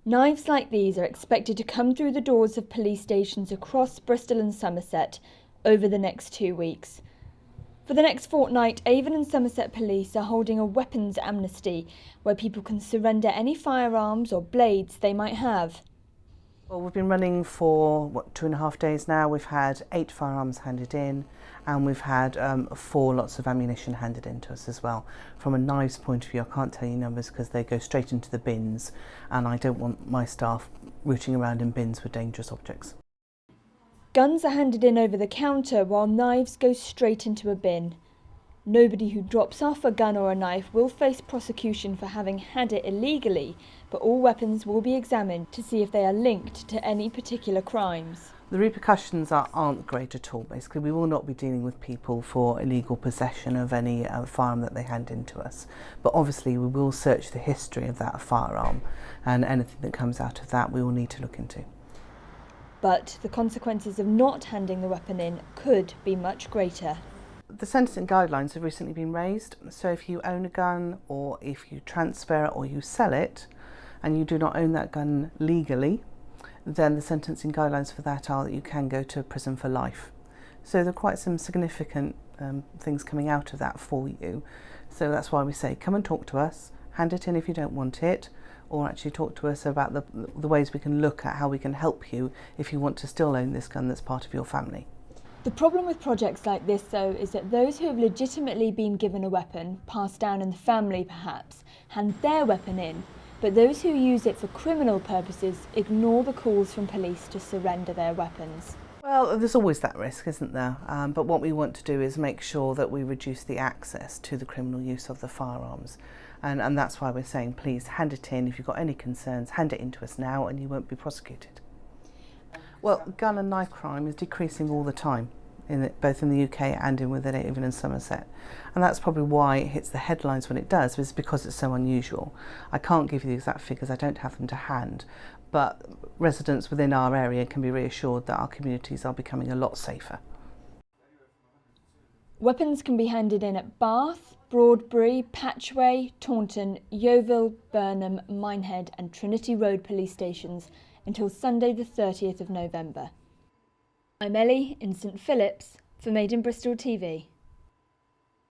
Knives like these are expected to come through the doors of police stations across Bristol and Somerset over the next 2 weeks. For the next fortnight, Avon and Somerset Police are holding a weapons amnesty where people can surrender any firearms or blades they might have. Well, we've been running for, 2.5 days now. We've had 8 firearms handed in, and we've had 4 lots of ammunition handed in to us as well. From a knives point of view, I can't tell you numbers because they go straight into the bins, and I don't want my staff rooting around in bins with dangerous objects. Guns are handed in over the counter while knives go straight into a bin. Nobody who drops off a gun or a knife will face prosecution for having had it illegally, but all weapons will be examined to see if they are linked to any particular crimes. The repercussions aren't great at all. Basically, we will not be dealing with people for illegal possession of any firearm that they hand in to us. But obviously, we will search the history of that firearm, and anything that comes out of that we will need to look into. But the consequences of not handing the weapon in could be much greater. The sentencing guidelines have recently been raised, so if you own a gun or if you transfer it or you sell it and you do not own that gun legally, then the sentencing guidelines for that are that you can go to prison for life. So there are quite some significant things coming out of that for you. So that's why we say come and talk to us, hand it in if you don't want it, or actually talk to us about the ways we can look at how we can help you if you want to still own this gun that's part of your family. The problem with projects like this, though, is that those who have legitimately been given a weapon, passed down in the family perhaps, hand their weapon in, but those who use it for criminal purposes ignore the calls from police to surrender their weapons. Well, there's always that risk, isn't there? But what we want to do is make sure that we reduce the access to the criminal use of the firearms. And that's why we're saying, please hand it in. If you've got any concerns, hand it in to us now and you won't be prosecuted. Well, gun and knife crime is decreasing all the time, both in the UK and within Avon and Somerset. And that's probably why it hits the headlines when it does, is because it's so unusual. I can't give you the exact figures, I don't have them to hand, but residents within our area can be reassured that our communities are becoming a lot safer. Weapons can be handed in at Bath, Broadbury, Patchway, Taunton, Yeovil, Burnham, Minehead and Trinity Road police stations until Sunday the 30th of November. I'm Ellie in St Phillips for Made in Bristol TV.